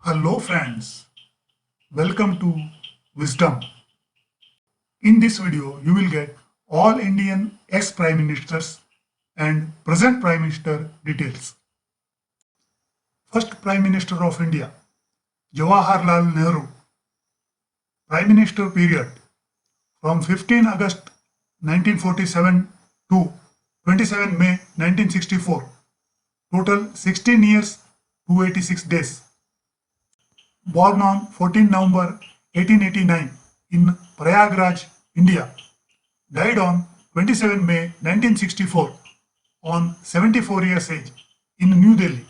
Hello friends, welcome to Wisdom. In this video, you will get all Indian ex-Prime Ministers and present Prime Minister details. First Prime Minister of India, Jawaharlal Nehru. Prime Minister period from 15 August 1947 to 27 May 1964. Total 16 years, 286 days. Born on 14 November 1889 in Prayagraj, India. Died on 27 May 1964 on 74 years age in New Delhi.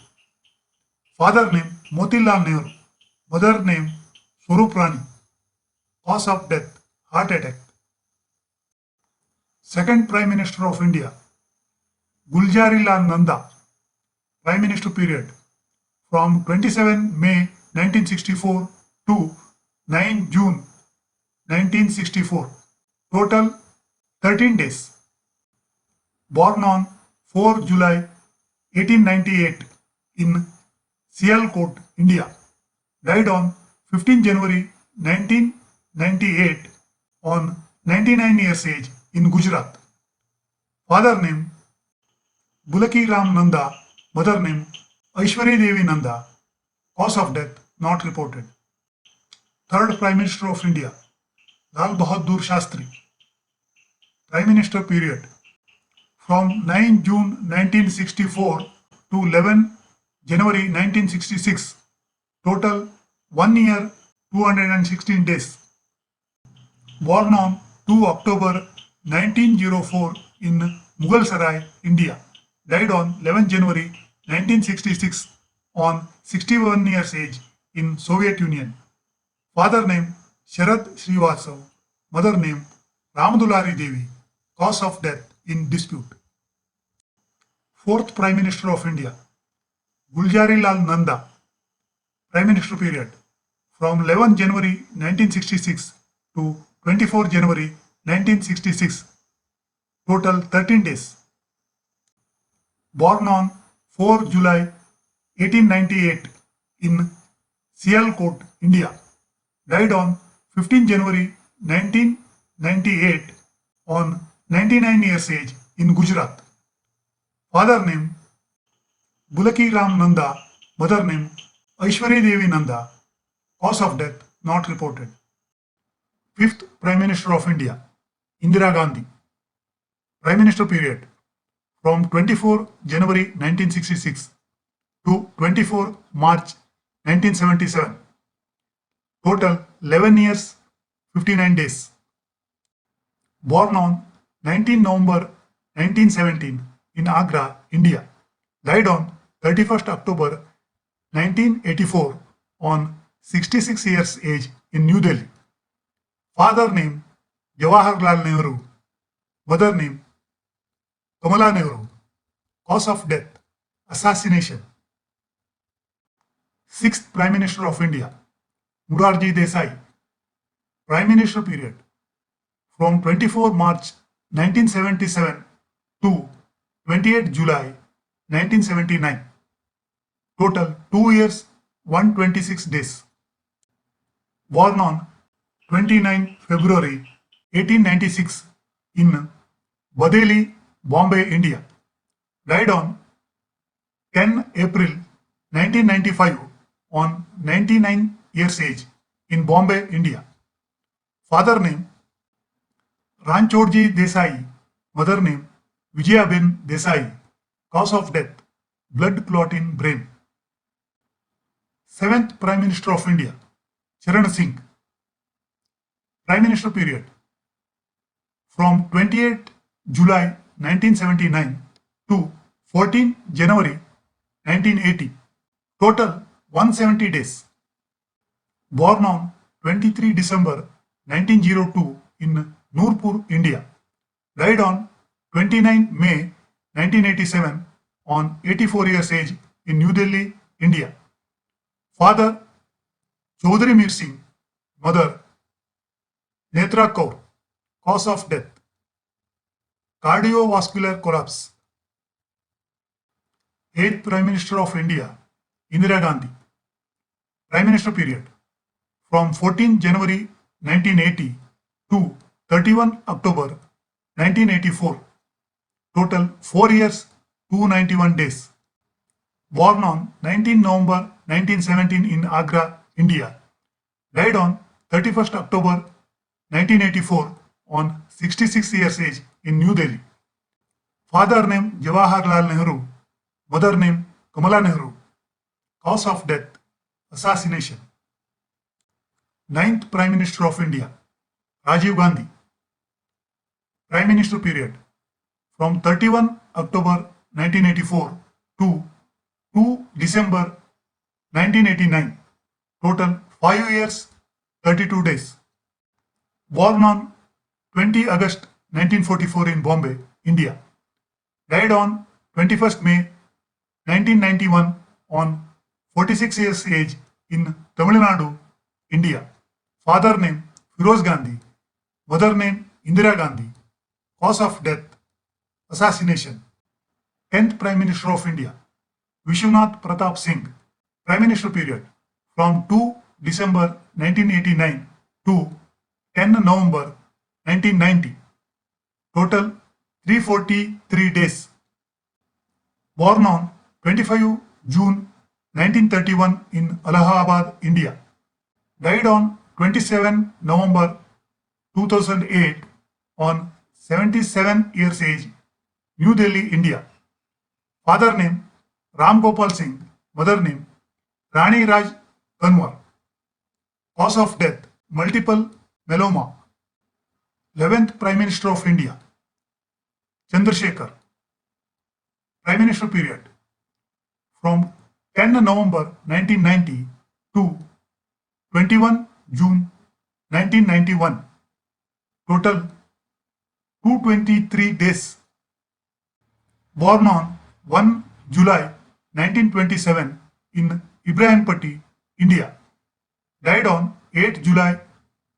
Father name Motilal Nehru. Mother name Swarup Rani. Cause of death heart attack. Second Prime Minister of India Gulzarilal Nanda. Prime Minister period from 27 May 1964 to 9 June 1964. Total 13 days. Born on 4 July 1898 in Sialkot, India. Died on 15 January 1998 on 99 years age in Gujarat. Father name Bulaki Ram Nanda. Mother name Aishwari Devi Nanda. Cause of death not reported. Third Prime Minister of India Lal Bahadur Shastri. Prime Minister period from 9 June 1964 to 11 January 1966. Total 1 year 216 days. Born on 2 October 1904 in Mughal Sarai, India. Died on 11 January 1966 on 61 years age in Soviet Union. Father name Sharad Srivastav. Mother name Ramadulari Devi. Cause of death in dispute. Fourth Prime Minister of India Gulzarilal Nanda. Prime Minister period from 11 January 1966 to 24 January 1966. Total 13 days. Born on 4 July 1898 in Sialkot, India. Died on 15 January 1998 on 99 years age in Gujarat. Father name Bulaki Ram Nanda. Mother name Aishwari Devi Nanda. Cause of death not reported. Fifth Prime Minister of India Indira Gandhi. Prime Minister period from 24 January 1966 to 24 March 1977. Total 11 years 59 days. Born on 19 November 1917 in Agra, India. Died on 31st October 1984 on 66 years age in New Delhi. Father name Jawaharlal Nehru. Mother name Kamala Nehru. Cause of death assassination. Sixth Prime Minister of India Morarji Desai. Prime Minister period from 24 March 1977 to 28 July 1979. Total 2 years 126 days. Born on 29 February 1896 in Badeli, Bombay, India. Died on 10 April 1995 on 99 years age in Bombay, India. Father name Ranchodji Desai. Mother name Vijayaben Desai. Cause of death blood clot in brain. Seventh Prime Minister of India Charan Singh. Prime Minister period from 28 July 1979 to 14 January 1980. Total 170 days. Born on 23 December 1902 in Nurpur, India. Died on 29 May 1987 on 84 years age in New Delhi, India. Father Chaudhary Mir Singh. Mother Netra Kaur. Cause of death cardiovascular collapse. Eighth Prime Minister of India Indira Gandhi. Prime Minister period from 14 January 1980 to 31 October 1984. Total 4 years, 291 days. Born on 19 November 1917 in Agra, India. Died on 31st October 1984 on 66 years age in New Delhi. Father name Jawaharlal Nehru. Mother name Kamala Nehru. Cause of death, assassination. Ninth Prime Minister of India, Rajiv Gandhi. Prime Minister period from 31 October 1984 to 2 December 1989. Total 5 years, 32 days. Born on 20 August 1944 in Bombay, India. Died on 21st May 1991 on 46 years age in Tamil Nadu, India. Father name Firoz Gandhi. Mother name Indira Gandhi. Cause of death, assassination. 10th Prime Minister of India, Vishwanath Pratap Singh. Prime Minister period from 2 December 1989 to 10 November 1990. Total 343 days. Born on 25 June 1931 in Allahabad, India. Died on 27 November 2008 on 77 years age, New Delhi, India. Father name Ram Gopal Singh. Mother name Rani Raj Kanwar. Cause of death, multiple myeloma. 11th Prime Minister of India, Chandrasekhar. Prime Minister period from 10 November 1990 to 21 June 1991. Total 223 days. Born on 1 July 1927 in Ibrahimpatti, India. Died on 8 July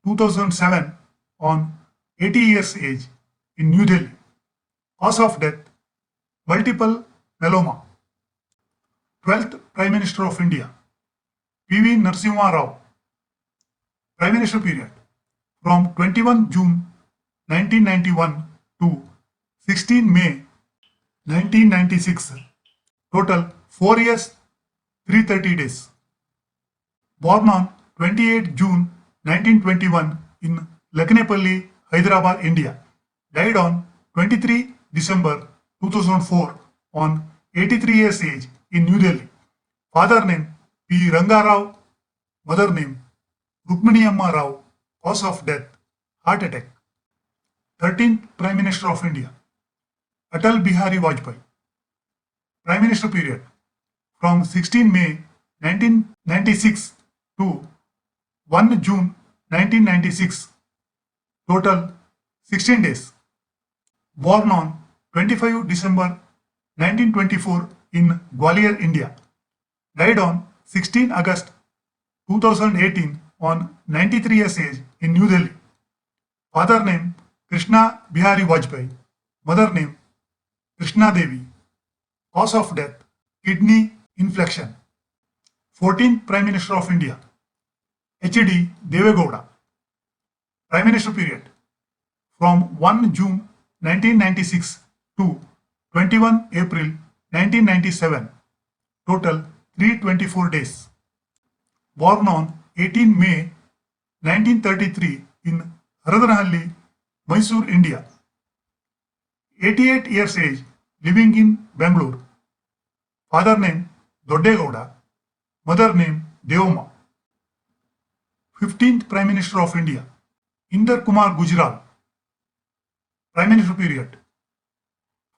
2007 on 80 years age in New Delhi. Cause of death, multiple myeloma. 12th Prime Minister of India, P.V. Narasimha Rao. Prime Minister period from 21 June 1991 to 16 May 1996. Total 4 years, 330 days. Born on 28 June 1921 in Lakhnepalli, Hyderabad, India. Died on 23 December 2004 on 83 years age in New Delhi. Father name P. Ranga Rao. Mother name Rukmini Amma Rao. Cause of death, heart attack. 13th Prime Minister of India, Atal Bihari Vajpayee. Prime Minister period from 16 May 1996 to 1 June 1996. Total 16 days. Born on 25 December 1924 in Gwalior, India. Died on 16 August 2018 on 93 years age in New Delhi. Father name Krishna Bihari Vajpayee. Mother name Krishna Devi. Cause of death, kidney infection. 14th Prime Minister of India, H.D. Devegowda. Prime Minister period from 1 June 1996 to 21 April 1997. Total 324 days. Born on 18 May 1933 in Haradanahalli, Mysore, India. 88 years age, living in Bangalore. Father name Doddegowda. Mother name Devamma. 15th Prime Minister of India, Inder Kumar Gujral. Prime Minister period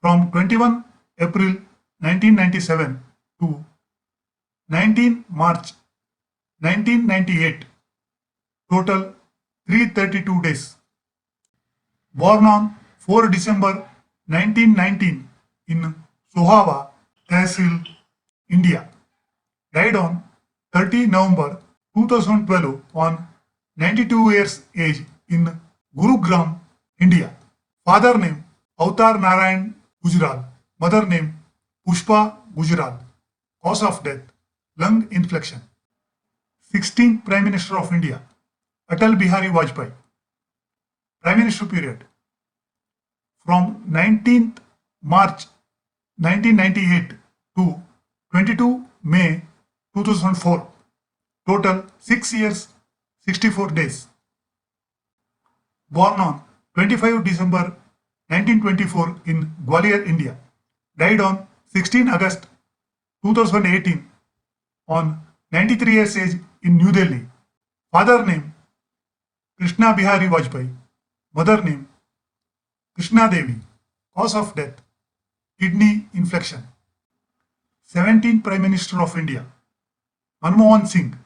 from 21 April 1997 to 19 March 1998. Total 332 days. Born on 4 December 1919 in Sohava, Tehsil, India. Died on 30 November 2012 on 92 years age in Gurugram, India. Father name Avtar Narayan Gujral. Mother name Pushpa Gujral. Cause of death, lung infection. 16th Prime Minister of India, Atal Bihari Vajpayee. Prime Minister period from 19th March 1998 to 22 May 2004. Total 6 years, 64 days. Born on 25 December 1924 in Gwalior, India. Died on 16 August 2018 on 93 years age in New Delhi. Father name Krishna Bihari Vajpayee. Mother name Krishna Devi. Cause of death kidney infection. 17th Prime Minister of India, Manmohan Singh.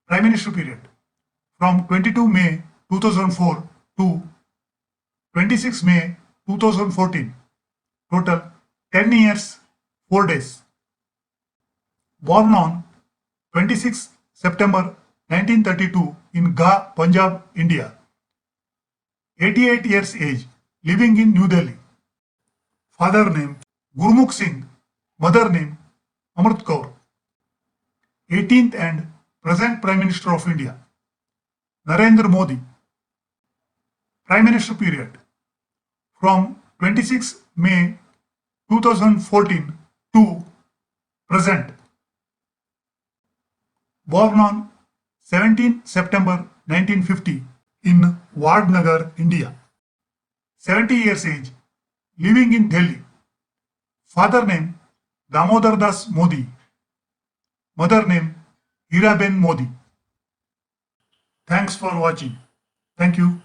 Prime Minister period from 22 May 2004 to 26 May 2014. Total 10 years, 4 days. Born on 26 September 1932 in Gah, Punjab, India. 88 years age, living in New Delhi. Father name Gurmukh Singh. Mother name Amrit Kaur. 18th and present Prime Minister of India, Narendra Modi. Prime Minister period from 26 May 2014 to present. Born on 17 September 1950 in Vadnagar, India. 70 years age, living in Delhi. Father name Damodar Das Modi. Mother name Hiraben Modi. Thanks for watching. Thank you.